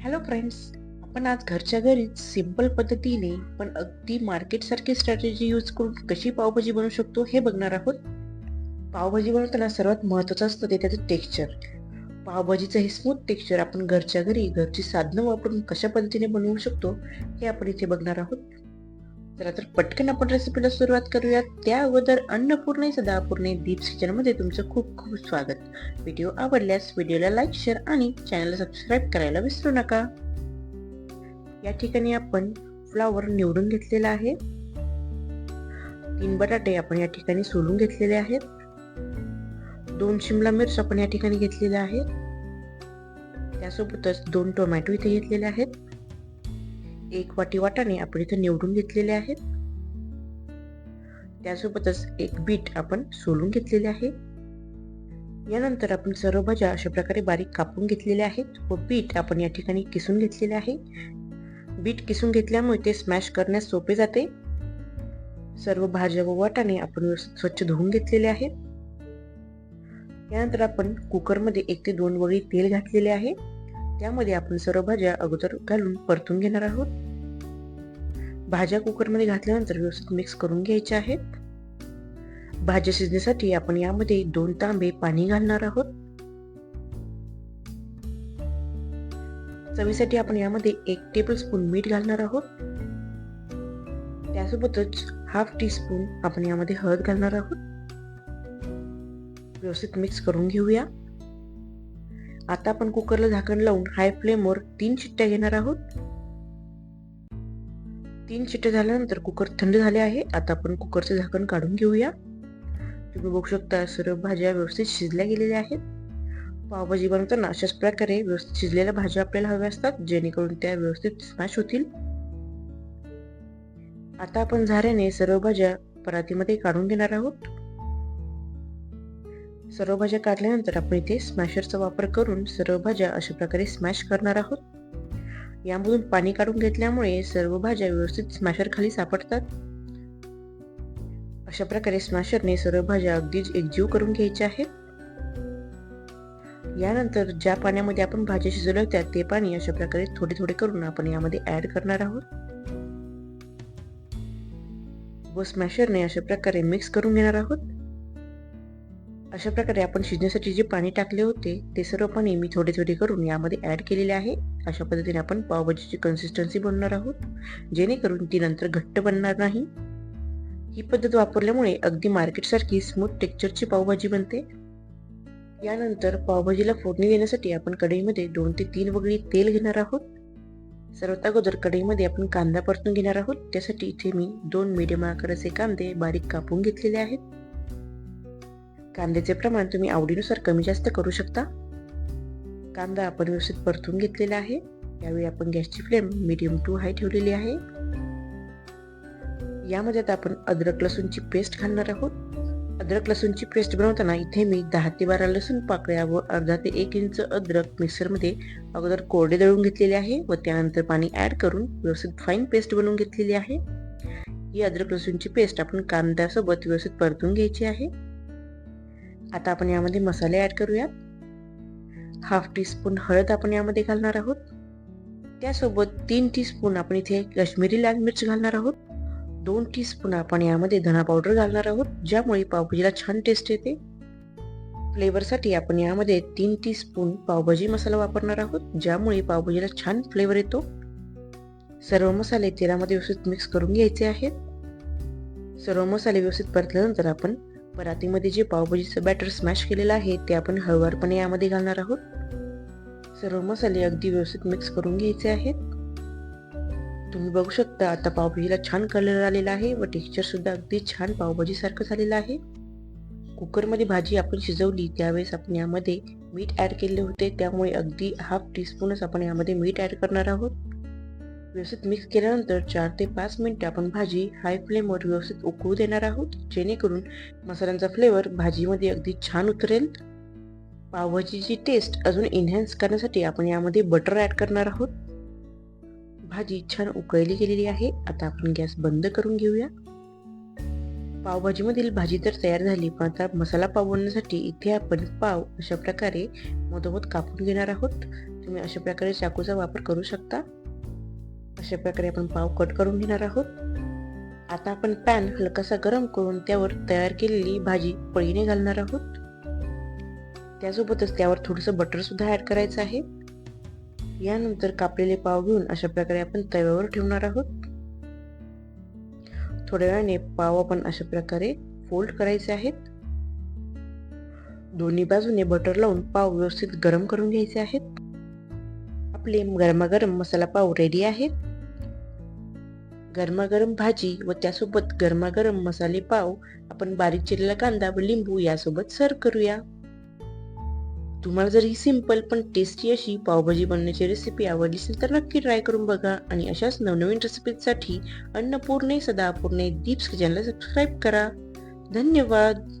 Hello friends, आपण आज घरच्या घरीच सिंपल पद्धतीने पण अगदी मार्केट सारखी स्ट्रॅटेजी यूज करून कशी पावभाजी बनवू शकतो हे बघणार आहोत. पावभाजी बनवताना सर्वात महत्त्वाचं असतं ते त्याचं टेक्स्चर. पावभाजीचं हे स्मूथ टेक्स्चर आपण घरच्या घरी घरची साधनं वापरून कशा पद्धतीने बनवू शकतो हे आपण इथे बघणार आहोत. चला तर पटकन आपण रेसिपीला सुरुवात करूयात. त्या अगोदर अन्नपूर्णे सदापूर्णे दीप्स किचनमध्ये तुमचं खूप खूप स्वागत. व्हिडिओ आवडल्यास व्हिडिओला लाईक, शेअर आणि चॅनलला सबस्क्राईब करायला विसरू नका. या ठिकाणी आपण फ्लावर निवडून घेतलेला आहे. 3 बटाटे आपण या ठिकाणी सोलून घेतलेले आहेत. 2 शिमला मिरची आपण या ठिकाणी घेतलेल्या आहेत. त्यासोबतच 2 टोमॅटो इथे घेतलेले आहेत. 1 वाटी वाटाणे आपण इथे निवडून घेतलेले आहेत. त्यासोबतच 1 बीट आपण सोलून घेतलेले आहे. यानंतर आपण सर्व भाज्या अशा प्रकारे बारीक कापून घेतलेल्या आहेत व बीट आपण या ठिकाणी किसून घेतलेले आहे. बीट किसून घेतल्यामुळे ते स्मॅश करण्यास सोपे जाते. सर्व भाज्या व वाटाणे आपण स्वच्छ धुवून घेतलेले आहेत. यानंतर आपण कुकरमध्ये 1 ते 2 वळी तेल घातलेले आहे. त्यामध्ये आपण सर्व भाज्या अगोदर घालून परतून घेणार आहोत. भाज्या कुकरमध्ये घातल्यानंतर व्यवस्थित मिक्स करून घ्यायच्या आहेत. भाज्या शिजण्यासाठी आपण यामध्ये 2 तांबे पाणी घालणार आहोत. चवीसाठी आपण यामध्ये 1 टेबलस्पून मीठ घालणार आहोत. त्यासोबतच हाफ टीस्पून आपण यामध्ये हळद घालणार आहोत. व्यवस्थित मिक्स करून घेऊया. आता आपण कुकरला झाकण लावून हाय फ्लेमवर 3 शिट्ट्या घेणार आहोत. 3 शिट्ट्या झाल्यानंतर कुकर थंड झाले आहे. आता आपण कुकरचे झाकण काढून घेऊया. तुम्ही बघू शकता सर्व भाज्या व्यवस्थित शिजल्या गेलेल्या आहेत. पावभाजी बनवताना अशाच प्रकारे व्यवस्थित शिजलेल्या भाज्या आपल्याला हव्या असतात, जेणेकरून त्या व्यवस्थित स्मॅश होतील. आता आपण झाऱ्याने सर्व भाज्या परातीमध्ये काढून घेणार आहोत. सर्व भाज्या काढल्यानंतर आपण इथे स्मॅशरचा वापर करून सर्व भाज्या अशा प्रकारे स्मॅश करणार आहोत. यामधून पाणी काढून घेतल्यामुळे सर्व भाज्या व्यवस्थित स्मॅशर खाली सापडतात. अशा प्रकारे स्मॅशरने सर्व भाज्या अगदीच एकजीव करून घ्यायच्या आहेत. यानंतर ज्या पाण्यामध्ये आपण भाज्या शिजवल्या होत्या ते पाणी अशा प्रकारे थोडे थोडे करून आपण यामध्ये ऍड करणार आहोत व स्मॅशरने अशा प्रकारे मिक्स करून घेणार आहोत. अशा प्रकारे आपण शिजण्यासाठी जे पाणी टाकले होते ते सर्व पाणी मी थोडे थोडे करून यामध्ये ऍड केलेले आहे. अशा पद्धतीने आपण पावभाजीची कन्सिस्टन्सी बनवणार आहोत, जेणेकरून ती नंतर घट्ट बनणार नाही. ही पद्धत वापरल्यामुळे अगदी मार्केटसारखी स्मूथ टेक्स्चरची पावभाजी बनते. यानंतर पावभाजीला फोडणी देण्यासाठी आपण कढईमध्ये 2 ते 3 वगळी तेल घेणार आहोत. सर्वात अगोदर कढईमध्ये आपण कांदा परतून घेणार आहोत. त्यासाठी इथे मी 2 मीडियम आकाराचे कांदे बारीक कापून घेतलेले आहेत. कांद्याचे प्रमाण तुम्ही आवडीनुसार कमी जास्त करू शकता. कांदा आपण व्यवस्थित परतून घेतलेला आहे. यावेळी आपण गॅसची फ्लेम मीडियम टू हाय ठेवलेली आहे. यामध्ये आता आपण अद्रक लसूणची पेस्ट घालणार आहोत. अद्रक लसूणची पेस्ट बनवताना इथे मी 10 ते 12 लसूण पाकळ्या व अर्धा ते 1 इंच अद्रक मिक्सरमध्ये अगोदर कोरडे दळून घेतलेले आहे व त्यानंतर पाणी ऍड करून व्यवस्थित फाईन पेस्ट बनवून घेतलेली आहे. ही अद्रक लसूणची पेस्ट आपण कांद्यासोबत व्यवस्थित परतून घ्यायची आहे. आता आपण यामध्ये मसाले ऍड करूयात. हाफ टीस्पून हळद आपण यामध्ये घालणार आहोत. त्यासोबत 3 टीस्पून आपण इथे काश्मीरी लाल मिर्च घालणार आहोत. 2 टीस्पून आपण यामध्ये धना पावडर घालणार आहोत, ज्यामुळे पावभाजीला छान टेस्ट येते. फ्लेवरसाठी आपण यामध्ये 3 टीस्पून पावभाजी मसाला वापरणार आहोत, ज्यामुळे पावभाजीला छान फ्लेवर येतो. सर्व मसाले तेलामध्ये व्यवस्थित मिक्स करून घ्यायचे आहेत. सर्व मसाले व्यवस्थित परतल्यानंतर आपण परातीमध्ये जे पावभाजीचं बॅटर स्मॅश केलेलं आहे ते आपण हळूवारपणे यामध्ये घालणार आहोत. सर्व मसाले अगदी व्यवस्थित मिक्स करून घ्यायचे आहेत. तुम्ही बघू शकता आता पावभाजीला छान कलर आलेला आहे व टेक्स्चर सुद्धा अगदी छान पावभाजी सारखं झालेलं आहे. कुकरमध्ये भाजी आपण शिजवली त्यावेळेस आपण यामध्ये मीठ ऍड केले होते, त्यामुळे अगदी हाफ टीस्पूनच आपण यामध्ये मीठ ऍड करणार आहोत. व्यवस्थित मिक्स केल्यानंतर 4 ते 5 मिनिटे आपण भाजी हाय फ्लेमवर व्यवस्थित उकळू देणार आहोत, जेणेकरून मसाल्यांचा फ्लेवर भाजीमध्ये अगदी छान उतरेल. पावभाजीची टेस्ट अजून एनहान्स करण्यासाठी आपण यामध्ये बटर ऍड करणार आहोत. भाजी छान उकळली गेलेली आहे. आता आपण गॅस बंद करून घेऊया. पावभाजीमधील भाजी तर तयार झाली, पण आता मसाला पाव बनवण्यासाठी इथे आपण पाव अशा प्रकारे मधोमध कापून घेणार आहोत. तुम्ही अशा प्रकारे चाकूचा वापर करू शकता. अशा प्रकारे आपण पाव कट करून घेणार आहोत. आता आपण पॅन हलकासा गरम करून त्यावर तयार केलेली भाजी पळीने घालणार आहोत. त्यासोबतच त्यावर थोडंसं बटर सुद्धा ऍड करायचं आहे. यानंतर कापलेले पाव घेऊन अशा प्रकारे आपण तव्यावर ठेवणार आहोत. थोड्या वेळाने पाव आपण अशा प्रकारे फोल्ड करायचे आहेत. दोन्ही बाजूने बटर लावून पाव व्यवस्थित गरम करून घ्यायचे आहेत. आपले गरमागरम मसाला पाव रेडी आहेत. गरमागरम भाजी व त्यासोबत गरमागरम मसाले पाव आपण बारीक चिरलेला कांदा व लिंबू यासोबत सर्व करूया. तुम्हाला जर ही सिंपल पण टेस्टी अशी पावभाजी बनवण्याची रेसिपी आवडली असेल तर नक्की ट्राय करून बघा आणि अशाच नवनवीन रेसिपीसाठी अन्नपूर्णे सदापूर्णे दीप्स किचनला सबस्क्राईब करा. धन्यवाद.